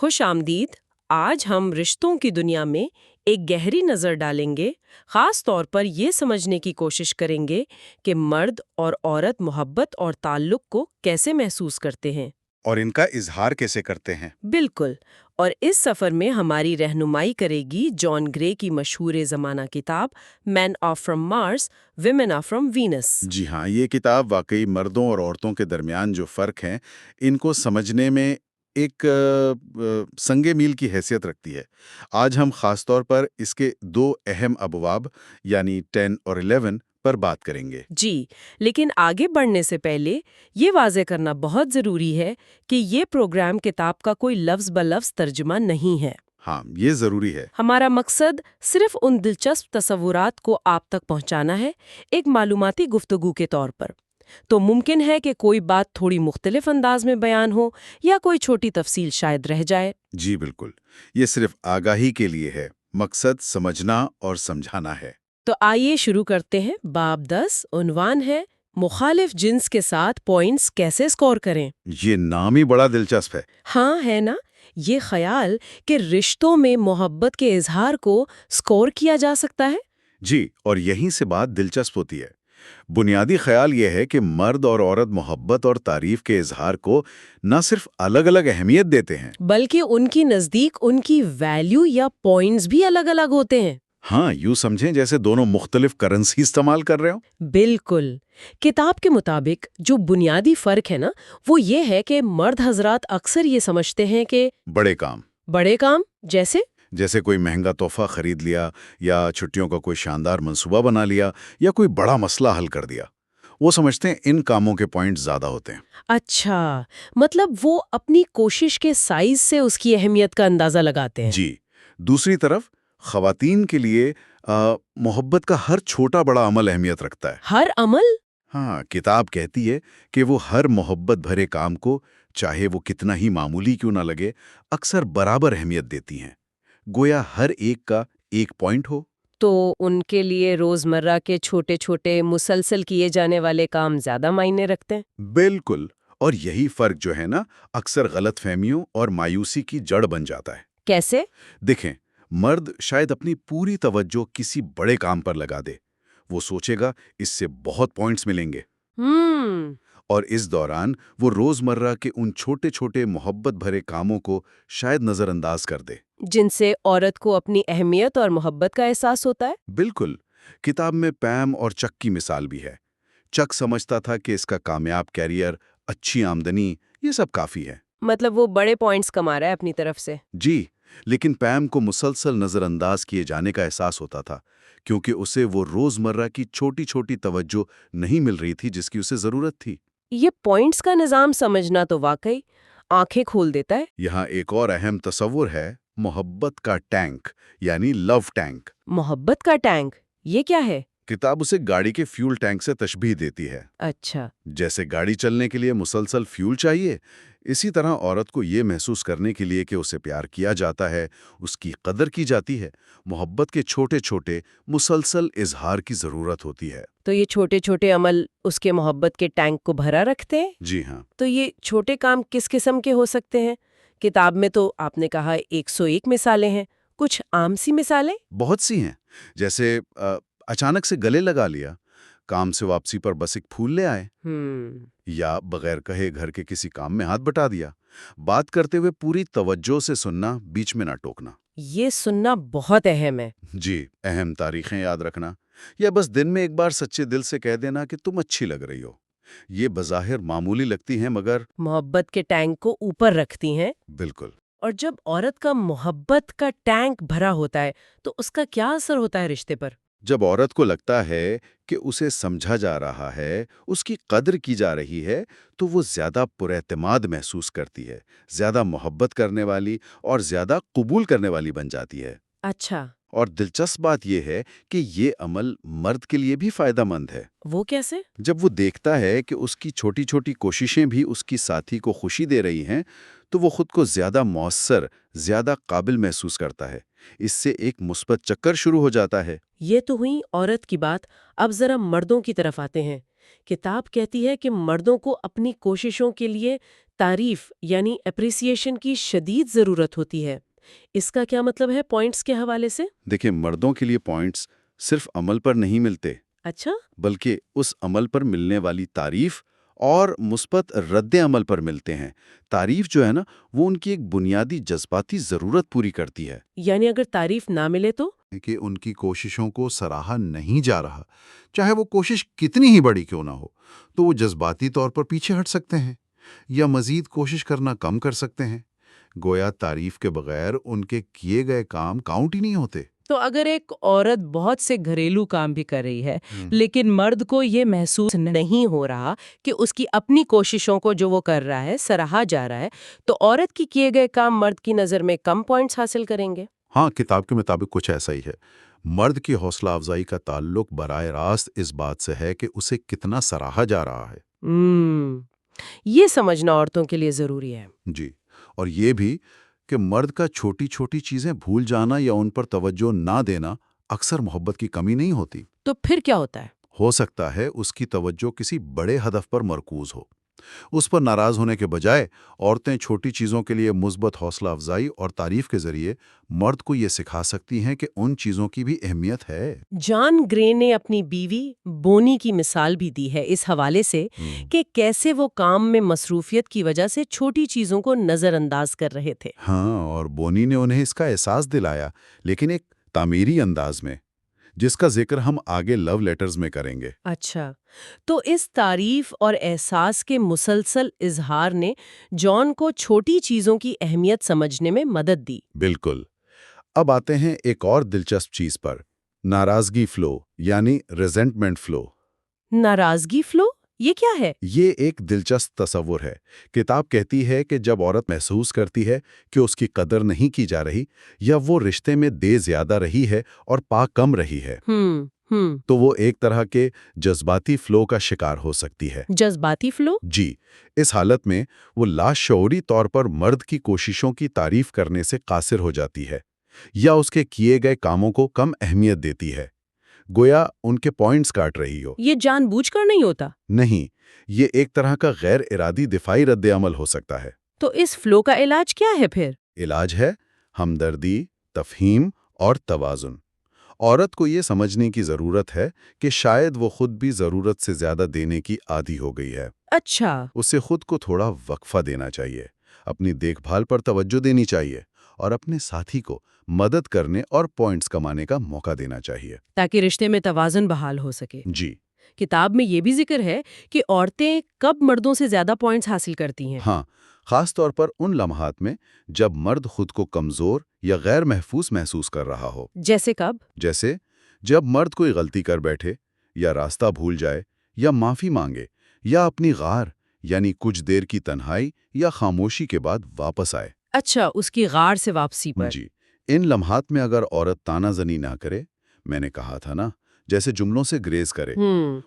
خوش آمدید۔ آج ہم رشتوں کی دنیا میں ایک گہری نظر ڈالیں گے، خاص طور پر یہ سمجھنے کی کوشش کریں گے کہ مرد اور عورت محبت اور تعلق کو کیسے محسوس کرتے ہیں اور ان کا اظہار کیسے کرتے ہیں۔ بالکل۔ اور اس سفر میں ہماری رہنمائی کرے گی جان گرے کی مشہور زمانہ کتاب men are from Mars women are from Venus. جی ہاں، یہ کتاب واقعی مردوں اور عورتوں کے درمیان جو فرق ہیں ان کو سمجھنے میں ایک سنگ میل کی حیثیت رکھتی ہے۔ آج ہم خاص طور پر اس کے دو اہم ابواب یعنی 10 اور 11 پر بات کریں گے۔ جی، لیکن آگے بڑھنے سے پہلے یہ واضح کرنا بہت ضروری ہے کہ یہ پروگرام کتاب کا کوئی لفظ بلفظ ترجمہ نہیں ہے۔ ہاں، یہ ضروری ہے۔ ہمارا مقصد صرف ان دلچسپ تصورات کو آپ تک پہنچانا ہے، ایک معلوماتی گفتگو کے طور پر۔ تو ممکن ہے کہ کوئی بات تھوڑی مختلف انداز میں بیان ہو یا کوئی چھوٹی تفصیل شاید رہ جائے۔ جی بالکل، یہ صرف آگاہی کے لیے ہے، مقصد سمجھنا اور سمجھانا ہے۔ تو آئیے شروع کرتے ہیں۔ باب 10 عنوان ہے مخالف جنس کے ساتھ پوائنٹس کیسے سکور کریں۔ یہ نام ہی بڑا دلچسپ ہے۔ ہاں ہے نا، یہ خیال کہ رشتوں میں محبت کے اظہار کو سکور کیا جا سکتا ہے۔ جی، اور یہیں سے بات دلچسپ ہوتی ہے۔ بنیادی خیال یہ ہے کہ مرد اور عورت محبت اور تعریف کے اظہار کو نہ صرف الگ الگ اہمیت دیتے ہیں بلکہ ان کی نزدیک ان کی ویلیو یا پوائنٹس بھی الگ الگ ہوتے ہیں۔ ہاں، یوں سمجھیں جیسے دونوں مختلف کرنسی استعمال کر رہے ہوں۔ بالکل۔ کتاب کے مطابق جو بنیادی فرق ہے نا، وہ یہ ہے کہ مرد حضرات اکثر یہ سمجھتے ہیں کہ بڑے کام جیسے کوئی مہنگا تحفہ خرید لیا یا چھٹیوں کا کوئی شاندار منصوبہ بنا لیا یا کوئی بڑا مسئلہ حل کر دیا، وہ سمجھتے ہیں ان کاموں کے پوائنٹ زیادہ ہوتے ہیں۔ اچھا، مطلب وہ اپنی کوشش کے سائز سے اس کی اہمیت کا اندازہ لگاتے ہیں۔ جی، دوسری طرف خواتین کے لیے محبت کا ہر چھوٹا بڑا عمل اہمیت رکھتا ہے۔ ہر عمل؟ ہاں، کتاب کہتی ہے کہ وہ ہر محبت بھرے کام کو، چاہے وہ کتنا ہی معمولی کیوں نہ لگے، اکثر برابر اہمیت دیتی ہیں، گویا ہر ایک کا ایک پوائنٹ ہو۔ تو ان کے لیے روزمرہ کے چھوٹے چھوٹے مسلسل کیے جانے والے کام زیادہ معنی رکھتے ہیں۔ بالکل، اور یہی فرق جو ہے نا، اکثر غلط فہمیوں اور مایوسی کی جڑ بن جاتا ہے۔ کیسے؟ دیکھیں، مرد شاید اپنی پوری توجہ کسی بڑے کام پر لگا دے، وہ سوچے گا اس سے بہت پوائنٹس ملیں گے، اور اس دوران وہ روزمرہ کے ان چھوٹے چھوٹے محبت بھرے کاموں کو شاید نظر انداز کر دے، جن سے عورت کو اپنی اہمیت اور محبت کا احساس ہوتا ہے۔ بالکل۔ کتاب میں پیم اور چک کی مثال بھی ہے۔ چک سمجھتا تھا کہ اس کا کامیاب کیریئر، اچھی آمدنی، یہ سب کافی ہے، مطلب وہ بڑے پوائنٹس کما رہا ہے اپنی طرف سے۔ جی، لیکن پیم کو مسلسل نظر انداز کیے جانے کا احساس ہوتا تھا، کیونکہ اسے وہ روزمرہ کی چھوٹی چھوٹی توجہ نہیں مل رہی تھی جس کی اسے ضرورت تھی۔ یہ پوائنٹس کا نظام سمجھنا تو واقعی آنکھیں کھول دیتا ہے۔ یہاں ایک اور اہم تصور ہے محبت کا ٹینک، یعنی لو ٹینک۔ محبت کا ٹینک، یہ کیا ہے؟ کتاب اسے گاڑی کے فیول ٹینک سے تشبیہ دیتی ہے۔ اچھا۔ جیسے گاڑی چلنے کے لیے مسلسل فیول چاہیے، اسی طرح عورت کو یہ محسوس کرنے کے لیے کہ اسے پیار کیا جاتا ہے، اس کی قدر کی جاتی ہے، محبت کے چھوٹے چھوٹے مسلسل اظہار کی ضرورت ہوتی ہے۔ تو یہ چھوٹے چھوٹے عمل اس کے محبت کے ٹینک کو بھرا رکھتے ہیں؟ جی ہاں۔ تو یہ چھوٹے کام کس قسم کے ہو سکتے ہیں؟ کتاب میں تو آپ نے کہا 101 مثالیں ہیں، کچھ عام سی مثالیں؟ بہت سی ہیں، جیسے اچانک سے گلے لگا لیا، کام سے واپسی پر بس ایک پھول لے آئے، یا بغیر کہے گھر کے کسی کام میں ہاتھ بٹا دیا، بات کرتے ہوئے پوری توجہ سے سننا، بیچ میں نہ ٹوکنا۔ یہ سننا بہت اہم ہے۔ جی، اہم تاریخیں یاد رکھنا، یا بس دن میں ایک بار سچے دل سے کہہ دینا کہ تم اچھی لگ رہی ہو۔ یہ بظاہر معمولی لگتی ہیں مگر محبت کے ٹینک کو اوپر رکھتی ہیں۔ بالکل۔ اور جب عورت کا محبت کا ٹینک بھرا ہوتا ہے تو اس کا کیا اثر ہوتا ہے رشتے پر؟ جب عورت کو لگتا ہے کہ اسے سمجھا جا رہا ہے، اس کی قدر کی جا رہی ہے، تو وہ زیادہ پراعتماد محسوس کرتی ہے، زیادہ محبت کرنے والی اور زیادہ قبول کرنے والی بن جاتی ہے۔ اچھا، اور دلچسپ بات یہ ہے کہ یہ عمل مرد کے لیے بھی فائدہ مند ہے۔ وہ کیسے؟ جب وہ دیکھتا ہے کہ اس کی چھوٹی چھوٹی کوششیں بھی اس کی ساتھی کو خوشی دے رہی ہیں، تو وہ خود کو زیادہ مؤثر، زیادہ قابل محسوس کرتا ہے۔ اس سے ایک مثبت چکر شروع ہو جاتا ہے۔ یہ تو ہوئی عورت کی بات، اب ذرا مردوں کی طرف آتے ہیں۔ کتاب کہتی ہے کہ مردوں کو اپنی کوششوں کے لیے تعریف یعنی اپریسیشن کی شدید ضرورت ہوتی ہے، اس کا کیا مطلب ہے پوائنٹس کے حوالے سے؟ دیکھیں، مردوں کے لیے پوائنٹس صرف عمل پر نہیں ملتے، اچھا، بلکہ اس عمل پر ملنے والی تعریف اور مثبت رد عمل پر ملتے ہیں۔ تعریف جو ہے نا، وہ ان کی ایک بنیادی جذباتی ضرورت پوری کرتی ہے یعنی اگر تعریف نہ ملے تو؟ کہ ان کی کوششوں کو سراہا نہیں جا رہا، چاہے وہ کوشش کتنی ہی بڑی کیوں نہ ہو، تو وہ جذباتی طور پر پیچھے ہٹ سکتے ہیں یا مزید کوشش کرنا کم کر سکتے ہیں۔ گویا تعریف کے بغیر ان کے کیے گئے کام کاؤنٹ ہی نہیں ہوتے۔ تو اگر ایک عورت بہت سے گھریلو کام بھی کر رہی ہے لیکن مرد کو یہ محسوس نہیں ہو رہا کہ اس کی اپنی کوششوں کو جو وہ کر رہا ہے سراہا جا رہا ہے، تو عورت کی کیے گئے کام مرد کی نظر میں کم پوائنٹس حاصل کریں گے؟ ہاں، کتاب کے مطابق کچھ ایسا ہی ہے۔ مرد کی حوصلہ افزائی کا تعلق براہ راست اس بات سے ہے کہ اسے کتنا سراہا جا رہا ہے۔ یہ سمجھنا عورتوں کے لیے ضروری ہے۔ جی، اور یہ بھی کہ مرد کا چھوٹی چھوٹی چیزیں بھول جانا یا ان پر توجہ نہ دینا اکثر محبت کی کمی نہیں ہوتی۔ تو پھر کیا ہوتا ہے؟ ہو سکتا ہے اس کی توجہ کسی بڑے ہدف پر مرکوز ہو۔ اس پر ناراض ہونے کے بجائے عورتیں چھوٹی چیزوں کے لیے مثبت حوصلہ افزائی اور تعریف کے ذریعے مرد کو یہ سکھا سکتی ہیں کہ ان چیزوں کی بھی اہمیت ہے۔ جان گرے نے اپنی بیوی بونی کی مثال بھی دی ہے اس حوالے سے کہ کیسے وہ کام میں مصروفیت کی وجہ سے چھوٹی چیزوں کو نظر انداز کر رہے تھے۔ ہاں، اور بونی نے انہیں اس کا احساس دلایا، لیکن ایک تعمیری انداز میں، جس کا ذکر ہم آگے لو لیٹرز میں کریں گے۔ اچھا، تو اس تعریف اور احساس کے مسلسل اظہار نے جان کو چھوٹی چیزوں کی اہمیت سمجھنے میں مدد دی۔ بالکل۔ اب آتے ہیں ایک اور دلچسپ چیز پر، ناراضگی فلو یعنی ریزنٹمنٹ فلو۔ ناراضگی فلو یہ کیا ہے؟ یہ ایک دلچسپ تصور ہے۔ کتاب کہتی ہے کہ جب عورت محسوس کرتی ہے کہ اس کی قدر نہیں کی جا رہی یا وہ رشتے میں دے زیادہ رہی ہے اور پا کم رہی ہے، تو وہ ایک طرح کے جذباتی فلو کا شکار ہو سکتی ہے۔ جذباتی فلو؟ جی، اس حالت میں وہ لاشعوری طور پر مرد کی کوششوں کی تعریف کرنے سے قاصر ہو جاتی ہے یا اس کے کیے گئے کاموں کو کم اہمیت دیتی ہے، گویا ان کے پوائنٹس کاٹ رہی ہو۔ یہ جان بوجھ کر نہیں ہوتا؟ نہیں، یہ ایک طرح کا غیر ارادی دفاعی رد عمل ہو سکتا ہے۔ تو اس فلو کا علاج کیا ہے پھر؟ علاج ہے ہمدردی، تفہیم اور توازن۔ عورت کو یہ سمجھنے کی ضرورت ہے کہ شاید وہ خود بھی ضرورت سے زیادہ دینے کی عادی ہو گئی ہے۔ اچھا، اسے خود کو تھوڑا وقفہ دینا چاہیے، اپنی دیکھ بھال پر توجہ دینی چاہیے اور اپنے ساتھی کو مدد کرنے اور پوائنٹس کمانے کا موقع دینا چاہیے، تاکہ رشتے میں توازن بحال ہو سکے۔ جی کتاب میں یہ بھی ذکر ہے کہ عورتیں کب مردوں سے زیادہ پوائنٹس حاصل کرتی ہیں۔ ہاں، خاص طور پر ان لمحات میں جب مرد خود کو کمزور یا غیر محفوظ محسوس کر رہا ہو۔ جیسے کب؟ جیسے جب مرد کوئی غلطی کر بیٹھے یا راستہ بھول جائے یا معافی مانگے یا اپنی غار یعنی کچھ دیر کی تنہائی یا خاموشی کے بعد واپس آئے۔ اچھا، اس کی غار سے واپسی پر۔ جی، ان لمحات میں اگر عورت تانا زنی نہ کرے، میں نے کہا تھا نا، جیسے جملوں سے گریز کرے،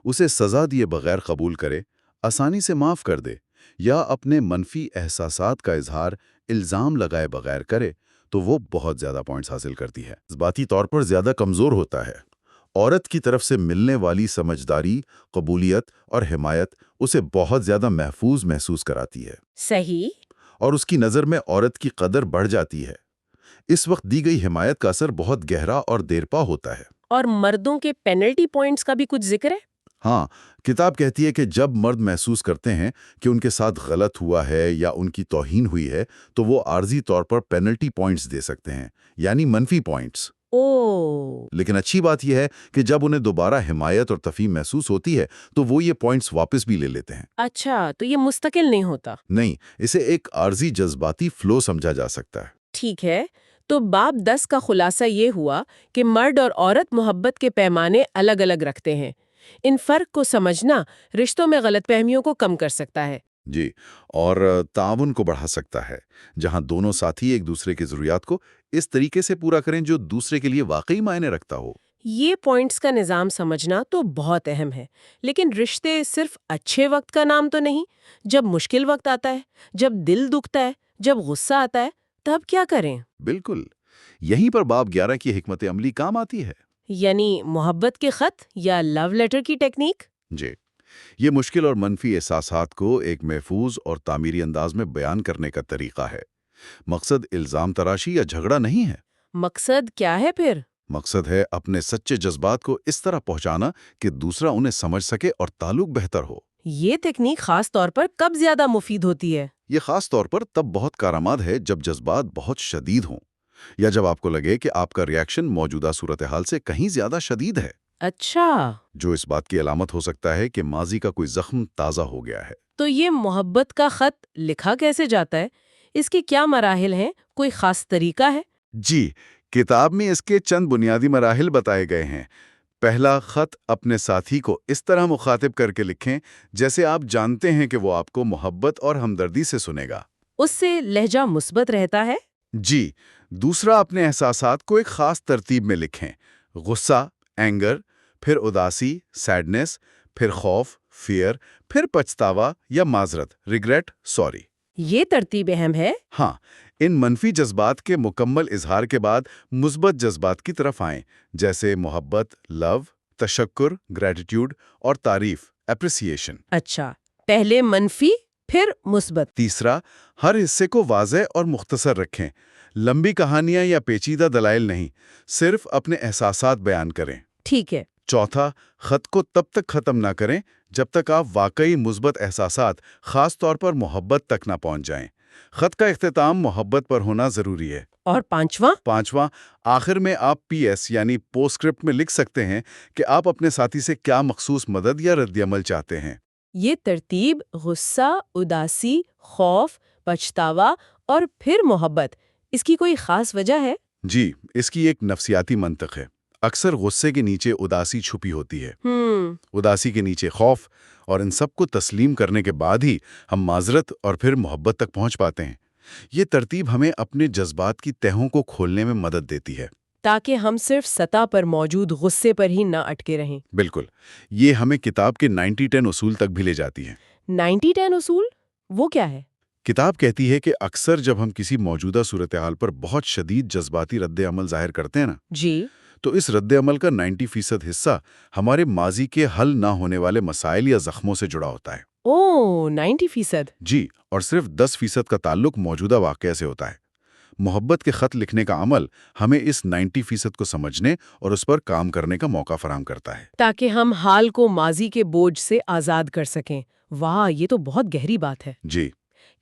اسے سزا دیے بغیر قبول کرے، آسانی سے معاف کر دے یا اپنے منفی احساسات کا اظہار الزام لگائے بغیر کرے، تو وہ بہت زیادہ پوائنٹس حاصل کرتی ہے، ذاتی طور پر زیادہ کمزور ہوتا ہے۔ عورت کی طرف سے ملنے والی سمجھداری، قبولیت اور حمایت اسے بہت زیادہ محفوظ محسوس کراتی ہے۔ صحیح۔ اور اس کی نظر میں عورت کی قدر بڑھ جاتی ہے۔ اس وقت دی گئی حمایت کا اثر بہت گہرا اور دیرپا ہوتا ہے۔ اور مردوں کے پینلٹی پوائنٹس کا بھی کچھ ذکر ہے؟ ہاں، کتاب کہتی ہے کہ جب مرد محسوس کرتے ہیں کہ ان کے ساتھ غلط ہوا ہے یا ان کی توہین ہوئی ہے، تو وہ عارضی طور پر پینلٹی پوائنٹس دے سکتے ہیں، یعنی منفی پوائنٹس۔ لیکن اچھی بات یہ ہے کہ جب انہیں دوبارہ حمایت اور تفہیم محسوس ہوتی ہے تو وہ یہ پوائنٹس واپس بھی لے لیتے ہیں۔ اچھا، تو یہ مستقل نہیں ہوتا؟ نہیں، اسے ایک عارضی جذباتی فلو سمجھا جا سکتا ہے۔ ٹھیک ہے، تو باب 10 کا خلاصہ یہ ہوا کہ مرد اور عورت محبت کے پیمانے الگ الگ رکھتے ہیں۔ ان فرق کو سمجھنا رشتوں میں غلط فہمیوں کو کم کر سکتا ہے۔ جی، اور تعاون کو بڑھا سکتا ہے، جہاں دونوں ساتھی ایک دوسرے کی ضروریات کو اس طریقے سے پورا کریں جو دوسرے کے لیے واقعی معنی رکھتا ہو۔ یہ پوائنٹس کا نظام سمجھنا تو بہت اہم ہے، لیکن رشتے صرف اچھے وقت کا نام تو نہیں۔ جب مشکل وقت آتا ہے، جب دل دکھتا ہے، جب غصہ آتا ہے، تب کیا کریں؟ بالکل، یہیں پر باب 11 کی حکمت عملی کام آتی ہے۔ یعنی محبت کے خط یا لو لیٹر کی ٹیکنیک؟ جی، یہ مشکل اور منفی احساسات کو ایک محفوظ اور تعمیری انداز میں بیان کرنے کا طریقہ ہے۔ مقصد الزام تراشی یا جھگڑا نہیں ہے۔ مقصد کیا ہے پھر؟ مقصد ہے اپنے سچے جذبات کو اس طرح پہنچانا کہ دوسرا انہیں سمجھ سکے اور تعلق بہتر ہو۔ یہ تکنیک خاص طور پر کب زیادہ مفید ہوتی ہے؟ یہ خاص طور پر تب بہت کارآمد ہے جب جذبات بہت شدید ہوں، یا جب آپ کو لگے کہ آپ کا ریاکشن موجودہ صورتحال سے کہیں زیادہ شدید ہے، اچھا، جو اس بات کی علامت ہو سکتا ہے کہ ماضی کا کوئی زخم تازہ ہو گیا ہے۔ تو یہ محبت کا خط لکھا کیسے جاتا ہے؟ اس کے کیا مراحل ہیں؟ کوئی خاص طریقہ ہے؟ جی، کتاب میں اس کے چند بنیادی مراحل بتائے گئے ہیں۔ پہلا، خط اپنے ساتھی کو اس طرح مخاطب کر کے لکھیں جیسے آپ جانتے ہیں کہ وہ آپ کو محبت اور ہمدردی سے سنے گا۔ اس سے لہجہ مثبت رہتا ہے؟ جی۔ دوسرا، اپنے احساسات کو ایک خاص ترتیب میں لکھیں: غصہ، اینگر، پھر اداسی، سیڈنس، پھر خوف، فیئر، پھر پچھتاوا یا معذرت، ریگریٹ، سوری۔ یہ ترتیب اہم ہے۔ ہاں، ان منفی جذبات کے مکمل اظہار کے بعد مثبت جذبات کی طرف آئیں، جیسے محبت، لو، تشکر، گریٹیٹیوڈ اور تعریف، اپریسیشن۔ اچھا، پہلے منفی پھر مثبت۔ تیسرا، ہر حصے کو واضح اور مختصر رکھیں، لمبی کہانیاں یا پیچیدہ دلائل نہیں، صرف اپنے احساسات بیان کریں۔ ٹھیک ہے۔ چوتھا، خط کو تب تک ختم نہ کریں جب تک آپ واقعی مثبت احساسات، خاص طور پر محبت تک نہ پہنچ جائیں۔ خط کا اختتام محبت پر ہونا ضروری ہے۔ اور پانچواں، آخر میں آپ پی ایس یعنی پوسٹ میں لکھ سکتے ہیں کہ آپ اپنے ساتھی سے کیا مخصوص مدد یا رد عمل چاہتے ہیں۔ یہ ترتیب غصہ، اداسی، خوف، پچھتاوا اور پھر محبت، اس کی کوئی خاص وجہ ہے؟ جی، اس کی ایک نفسیاتی منطق ہے۔ اکثر غصے کے نیچے اداسی چھپی ہوتی ہے، اداسی کے نیچے خوف، اور ان سب کو تسلیم کرنے کے بعد ہی ہم معذرت اور پھر محبت تک پہنچ پاتے ہیں۔ یہ ترتیب ہمیں اپنے جذبات کی تہوں کو کھولنے میں مدد دیتی ہے، تاکہ ہم صرف سطح پر موجود غصے پر ہی نہ اٹکے رہیں۔ بالکل۔ یہ ہمیں کتاب کے 90-10 اصول تک بھی لے جاتی ہے۔ 90-10 اصول وہ کیا ہے؟ کتاب کہتی ہے کہ اکثر جب ہم کسی موجودہ صورتحال پر بہت شدید جذباتی رد عمل ظاہر کرتے ہیں نا، جی، تو اس رد عمل کا 90% حصہ ہمارے ماضی کے حل نہ ہونے والے مسائل یا زخموں سے جڑا ہوتا ہے۔ 90%؟ جی، اور صرف 10% کا تعلق موجودہ واقعے سے ہوتا ہے۔ محبت کے خط لکھنے کا عمل ہمیں اس 90% کو سمجھنے اور اس پر کام کرنے کا موقع فراہم کرتا ہے، تاکہ ہم حال کو ماضی کے بوجھ سے آزاد کر سکیں۔ واہ، یہ تو بہت گہری بات ہے۔ جی۔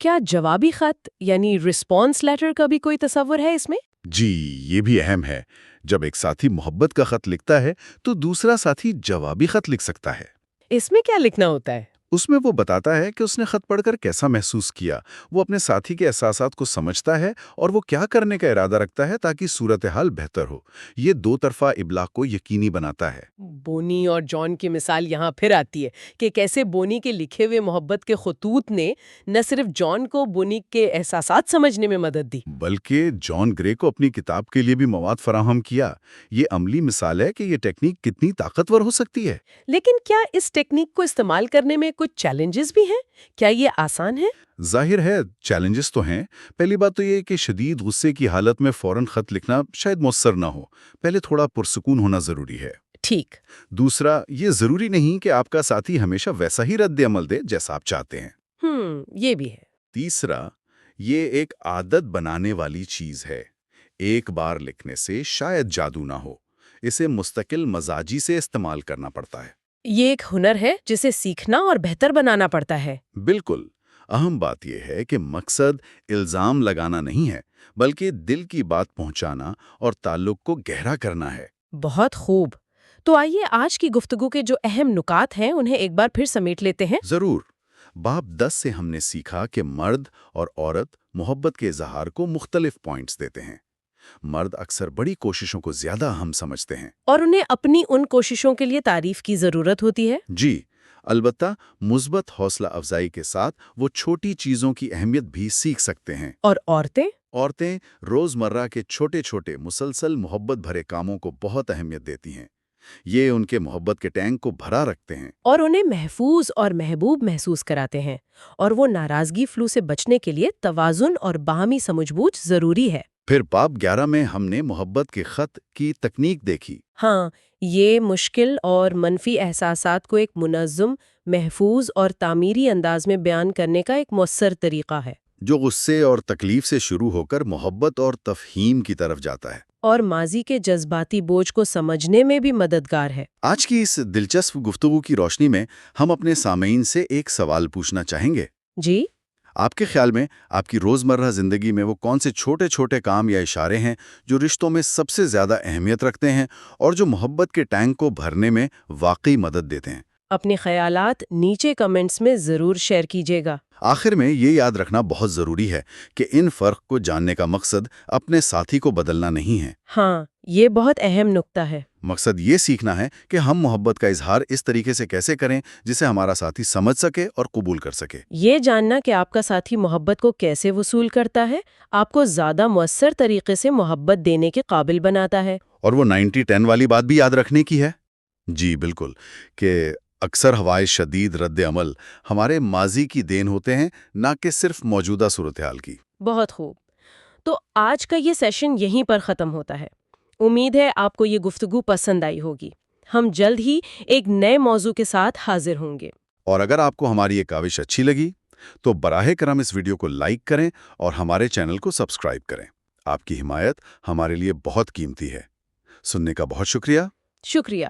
کیا جوابی خط یعنی رسپانس لیٹر کا بھی کوئی تصور ہے اس میں؟ جی، یہ بھی اہم ہے۔ جب ایک ساتھی محبت کا خط لکھتا ہے تو دوسرا ساتھی جوابی خط لکھ سکتا ہے۔ اس میں کیا لکھنا ہوتا ہے؟ اس میں وہ بتاتا ہے کہ اس نے خط پڑھ کر کیسا محسوس کیا، وہ اپنے ساتھی کے احساسات کو سمجھتا ہے اور وہ کیا کرنے کا ارادہ رکھتا ہے تاکہ صورتحال بہتر ہو۔ یہ دو طرفہ ابلاغ کو یقینی بناتا ہے۔ بونی اور جان کی مثال یہاں پھر آتی ہے کہ کیسے بونی کے لکھے ہوئے محبت کے خطوط نے نہ صرف جان کو بونی کے احساسات سمجھنے میں مدد دی، بلکہ جان گرے کو اپنی کتاب کے لیے بھی مواد فراہم کیا۔ یہ عملی مثال ہے کہ یہ ٹیکنیک کتنی طاقتور ہو سکتی ہے۔ لیکن کیا اس ٹیکنیک کو استعمال کرنے میں کچھ چیلنجز بھی ہیں؟ کیا یہ آسان ہے؟ ظاہر ہے چیلنجز تو ہیں۔ پہلی بات تو یہ کہ شدید غصے کی حالت میں فوراً خط لکھنا شاید مؤثر نہ ہو، پہلے تھوڑا پرسکون ہونا ضروری ہے۔ ٹھیک۔ دوسرا، یہ ضروری نہیں کہ آپ کا ساتھی ہمیشہ ویسا ہی رد عمل دے جیسا آپ چاہتے ہیں۔ یہ بھی ہے۔ تیسرا، یہ ایک عادت بنانے والی چیز ہے۔ ایک بار لکھنے سے شاید جادو نہ ہو، اسے مستقل مزاجی سے استعمال کرنا پڑتا ہے۔ یہ ایک ہنر ہے جسے سیکھنا اور بہتر بنانا پڑتا ہے۔ بالکل۔ اہم بات یہ ہے کہ مقصد الزام لگانا نہیں ہے، بلکہ دل کی بات پہنچانا اور تعلق کو گہرا کرنا ہے۔ بہت خوب۔ تو آئیے آج کی گفتگو کے جو اہم نکات ہیں انہیں ایک بار پھر سمیٹ لیتے ہیں۔ ضرور۔ باب 10 سے ہم نے سیکھا کہ مرد اور عورت محبت کے اظہار کو مختلف پوائنٹس دیتے ہیں۔ مرد اکثر بڑی کوششوں کو زیادہ اہم سمجھتے ہیں، اور انہیں اپنی ان کوششوں کے لیے تعریف کی ضرورت ہوتی ہے۔ جی، البتہ مثبت حوصلہ افزائی کے ساتھ وہ چھوٹی چیزوں کی اہمیت بھی سیکھ سکتے ہیں۔ اور عورتیں روزمرہ کے چھوٹے چھوٹے مسلسل محبت بھرے کاموں کو بہت اہمیت دیتی ہیں۔ یہ ان کے محبت کے ٹینک کو بھرا رکھتے ہیں اور انہیں محفوظ اور محبوب محسوس کراتے ہیں، اور وہ ناراضگی فلو سے بچنے کے لیے توازن اور باہمی سمجھ بوجھ ضروری ہے۔ پھر باب 11 میں ہم نے محبت کے خط کی تکنیک دیکھی۔ ہاں، یہ مشکل اور منفی احساسات کو ایک منظم، محفوظ اور تعمیری انداز میں بیان کرنے کا ایک مؤثر طریقہ ہے، جو غصے اور تکلیف سے شروع ہو کر محبت اور تفہیم کی طرف جاتا ہے۔ اور ماضی کے جذباتی بوجھ کو سمجھنے میں بھی مددگار ہے۔ آج کی اس دلچسپ گفتگو کی روشنی میں ہم اپنے سامعین سے ایک سوال پوچھنا چاہیں گے۔ جی؟ آپ کے خیال میں آپ کی روزمرہ زندگی میں وہ کون سے چھوٹے چھوٹے کام یا اشارے ہیں جو رشتوں میں سب سے زیادہ اہمیت رکھتے ہیں اور جو محبت کے ٹینک کو بھرنے میں واقعی مدد دیتے ہیں؟ اپنے خیالات نیچے کمنٹس میں ضرور شیئر کیجیے گا۔ آخر میں یہ یاد رکھنا بہت ضروری ہے کہ ان فرق کو جاننے کا مقصد اپنے ساتھی کو بدلنا نہیں ہے۔ ہاں، یہ بہت اہم نکتہ ہے۔ مقصد یہ سیکھنا ہے کہ ہم محبت کا اظہار اس طریقے سے کیسے کریں جسے ہمارا ساتھی سمجھ سکے اور قبول کر سکے۔ یہ جاننا کہ آپ کا ساتھی محبت کو کیسے وصول کرتا ہے، آپ کو زیادہ مؤثر طریقے سے محبت دینے کے قابل بناتا ہے۔ اور وہ 90-10 والی بات بھی یاد رکھنے کی ہے۔ جی بالکل، کہ اکثر ہوائے شدید رد عمل ہمارے ماضی کی دین ہوتے ہیں، نہ کہ صرف موجودہ صورتحال کی۔ بہت خوب۔ تو آج کا یہ سیشن یہیں پر ختم ہوتا ہے۔ امید ہے آپ کو یہ گفتگو پسند آئی ہوگی۔ ہم جلد ہی ایک نئے موضوع کے ساتھ حاضر ہوں گے۔ اور اگر آپ کو ہماری یہ کاوش اچھی لگی تو براہ کرم اس ویڈیو کو لائک کریں اور ہمارے چینل کو سبسکرائب کریں۔ آپ کی حمایت ہمارے لیے بہت قیمتی ہے۔ سننے کا بہت شکریہ۔ شکریہ۔